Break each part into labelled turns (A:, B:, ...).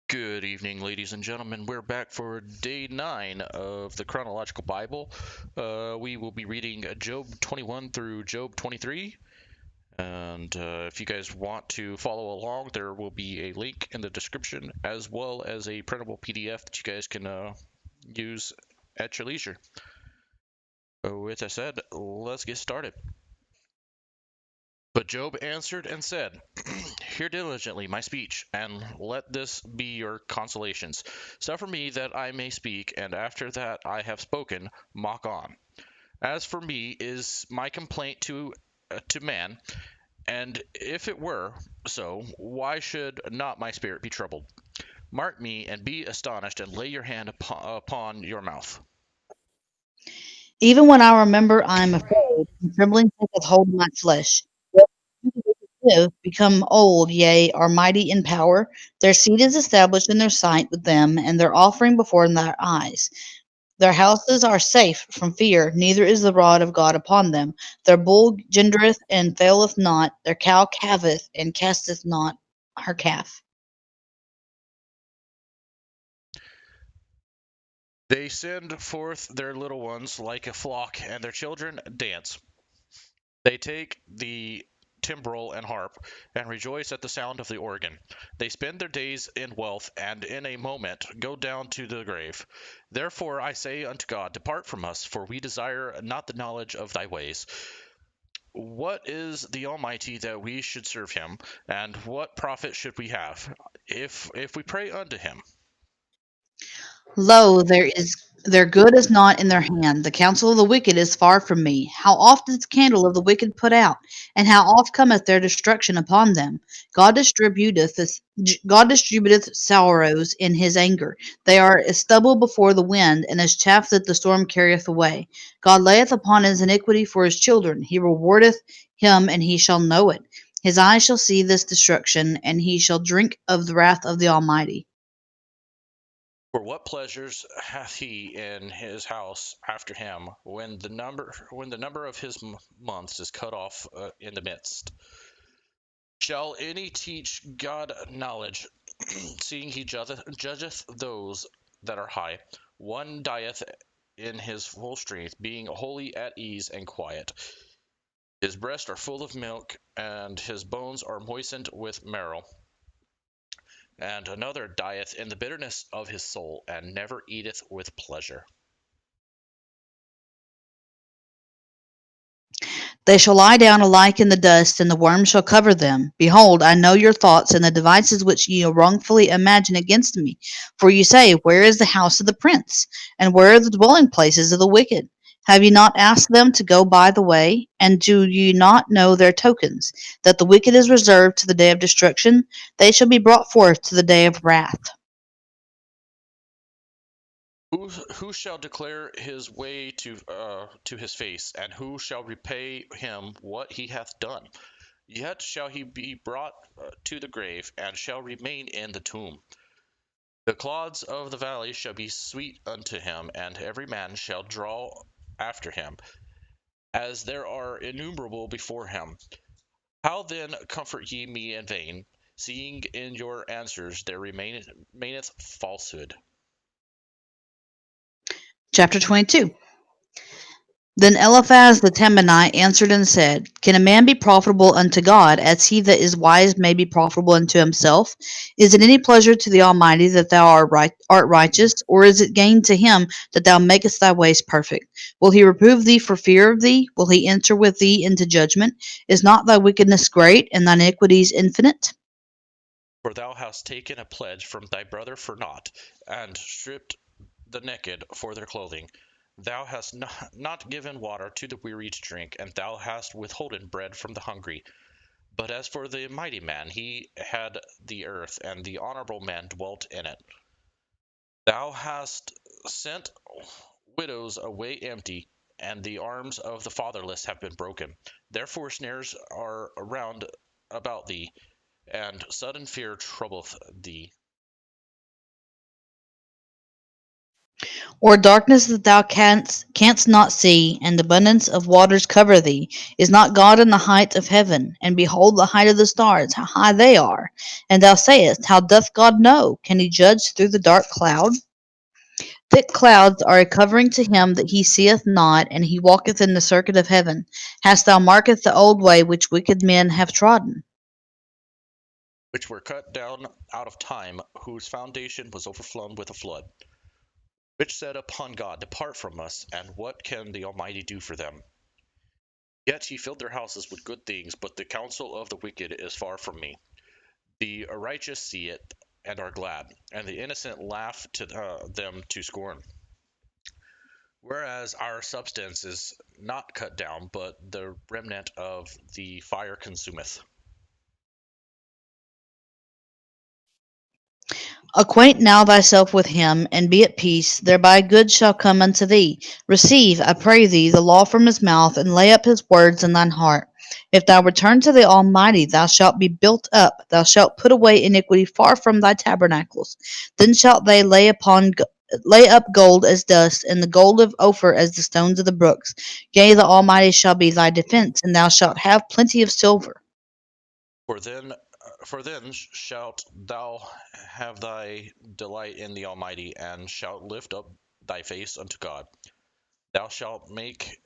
A: Good evening, ladies and gentlemen. We're back for day 9 of the chronological Bible. We will be reading Job 21 through Job 23. And if you guys want to follow along, there will be a link in the description as well as a printable PDF that you guys can use at your leisure. With that said, let's get started. But Job answered and said, Hear diligently my speech, and let this be your consolations. Suffer me that I may speak, and after that I have spoken, mock on. As for me is my complaint to man, and if it were so, why should not my spirit be troubled? Mark me and be astonished, and lay your hand upon your mouth.
B: Even when I remember, I am afraid, and trembling taketh hold of my flesh. Yet the wicked live, become old, yea, are mighty in power. Their seed is established in their sight with them, and their offering before their eyes. Their houses are safe from fear, neither is the rod of God upon them. Their bull gendereth and faileth not, their cow calveth and casteth not her calf.
A: They send forth their little ones like a flock, and their children dance. They take the timbrel and harp, and rejoice at the sound of the organ. They spend their days in wealth, and in a moment go down to the grave. Therefore I say unto God, Depart from us, for we desire not the knowledge of thy ways. What is the Almighty that we should serve him, and what profit should we have if we pray unto him?
B: Lo, their good is not in their hand. The counsel of the wicked is far from me. How oft is the candle of the wicked put out, and how oft cometh their destruction upon them? God distributeth sorrows in his anger. They are as stubble before the wind, and as chaff that the storm carrieth away. God layeth upon his iniquity for his children. He rewardeth him, and he shall know it. His eyes shall see this destruction, and he shall drink of the wrath of the Almighty.
A: For what pleasures hath he in his house after him, when the number of his months is cut off in the midst? Shall any teach God knowledge, seeing he judgeth those that are high? One dieth in his full strength, being wholly at ease and quiet. His breasts are full of milk, and his bones are moistened with marrow. And another dieth in the bitterness of his soul, and never eateth with pleasure.
B: They shall lie down alike in the dust, and the worm shall cover them. Behold, I know your thoughts, and the devices which ye wrongfully imagine against me. For ye say, Where is the house of the prince? And where are the dwelling places of the wicked? Have ye not asked them to go by the way? And do ye not know their tokens? That the wicked is reserved to the day of destruction? They shall be brought forth to the day of wrath.
A: Who shall declare his way to his face, and who shall repay him what he hath done? Yet shall he be brought to the grave, and shall remain in the tomb. The clods of the valley shall be sweet unto him, and every man shall draw after him, as there are innumerable before him. How then comfort ye me in vain, seeing in your answers there remaineth falsehood?
B: Chapter 22. Then Eliphaz the Temanite answered and said, Can a man be profitable unto God, as he that is wise may be profitable unto himself? Is it any pleasure to the Almighty that thou art righteous, or is it gain to him that thou makest thy ways perfect? Will he reprove thee for fear of thee? Will he enter with thee into judgment? Is not thy wickedness great, and thine iniquities infinite?
A: For thou hast taken a pledge from thy brother for naught, and stripped the naked for their clothing. Thou hast not given water to the weary to drink, and thou hast withholden bread from the hungry. But as for the mighty man, he had the earth, and the honorable man dwelt in it. Thou hast sent widows away empty, and the arms of the fatherless have been broken. Therefore snares are round about thee, and sudden fear troubleth thee.
B: Or darkness that thou canst not see, and abundance of waters cover thee? Is not God in the height of heaven? And behold the height of the stars, how high they are. And thou sayest, how doth God know? Can he judge through the dark cloud? Thick clouds are a covering to him that he seeth not, and he walketh in the circuit of heaven. Hast thou marked the old way which wicked men have trodden?
A: which were cut down out of time, whose foundation was overflown with a flood, which said upon God, Depart from us, and what can the Almighty do for them? Yet he filled their houses with good things, but the counsel of the wicked is far from me. The righteous see it and are glad, and the innocent laugh to them to scorn. Whereas our substance is not cut down, but the remnant of the fire consumeth.
B: Acquaint now thyself with him, and be at peace, thereby good shall come unto thee. Receive, I pray thee, the law from his mouth, and lay up his words in thine heart. If thou return to the Almighty, thou shalt be built up, thou shalt put away iniquity far from thy tabernacles. Then shalt they lay up gold as dust, and the gold of Ophir as the stones of the brooks. Yea, the Almighty shall be thy defense, and thou shalt have plenty of silver.
A: For then shalt thou have thy delight in the Almighty, and shalt lift up thy face unto God. Thou shalt make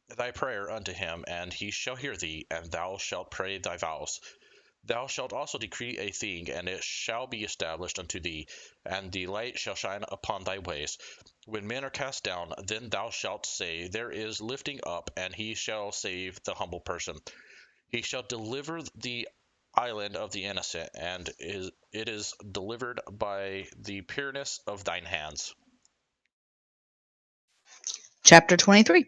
A: thy prayer unto him, and he shall hear thee, and thou shalt pray thy vows. Thou shalt also decree a thing, and it shall be established unto thee, and the light shall shine upon thy ways. When men are cast down, then thou shalt say, There is lifting up, and he shall save the humble person. He shall deliver the island of the innocent, and it is delivered by the pureness of thine hands.
B: Chapter 23.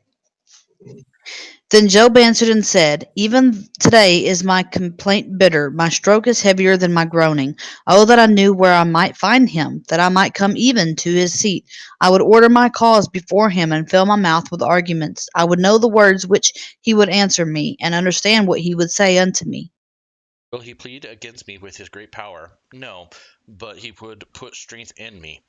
B: Then Job answered and said, Even today is my complaint bitter, my stroke is heavier than my groaning. Oh, that I knew where I might find him, that I might come even to his seat. I would order my cause before him and fill my mouth with arguments. I would know the words which he would answer me, and understand what he would say unto me.
A: Will he plead against me with his great power? No, but he would put strength in me.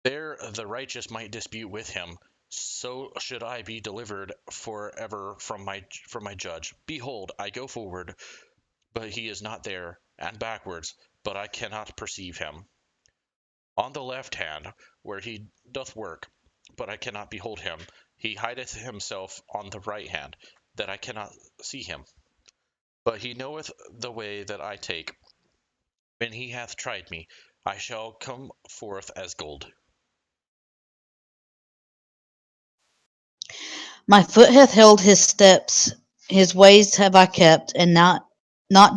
A: There the righteous might dispute with him. So should I be delivered forever from my judge. Behold, I go forward, but he is not there, and backwards, but I cannot perceive him. On the left hand, where he doth work, but I cannot behold him. He hideth himself on the right hand, that I cannot see him. But he knoweth the way that I take. When he hath tried me, I shall come forth as gold.
B: My foot hath held his steps, his ways have I kept, and not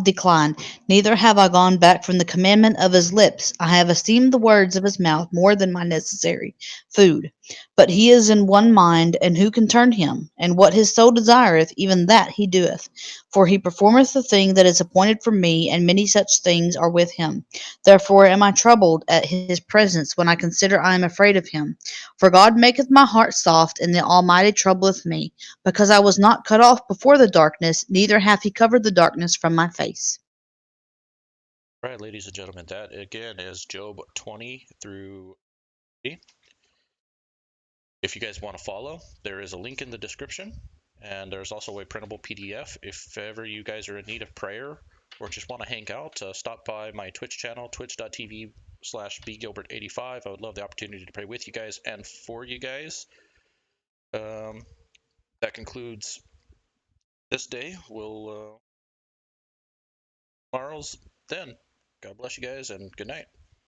B: declined, neither have I gone back from the commandment of his lips. I have esteemed the words of his mouth more than my necessary food. But he is in one mind, and who can turn him? And what his soul desireth, even that he doeth. For he performeth the thing that is appointed for me, and many such things are with him. Therefore am I troubled at his presence when I consider I am afraid of him. For God maketh my heart soft, and the Almighty troubleth me, because I was not cut off before the darkness, neither hath he covered the darkness from my face.
A: All right, ladies and gentlemen, that again is Job 20 through 30. If you guys want to follow, there is a link in the description, and there's also a printable PDF. If ever you guys are in need of prayer or just want to hang out, stop by my Twitch channel, twitch.tv/bgilbert85. I would love the opportunity to pray with you guys and for you guys. Um, that concludes this day. We'll tomorrow's then. God bless you guys and good night.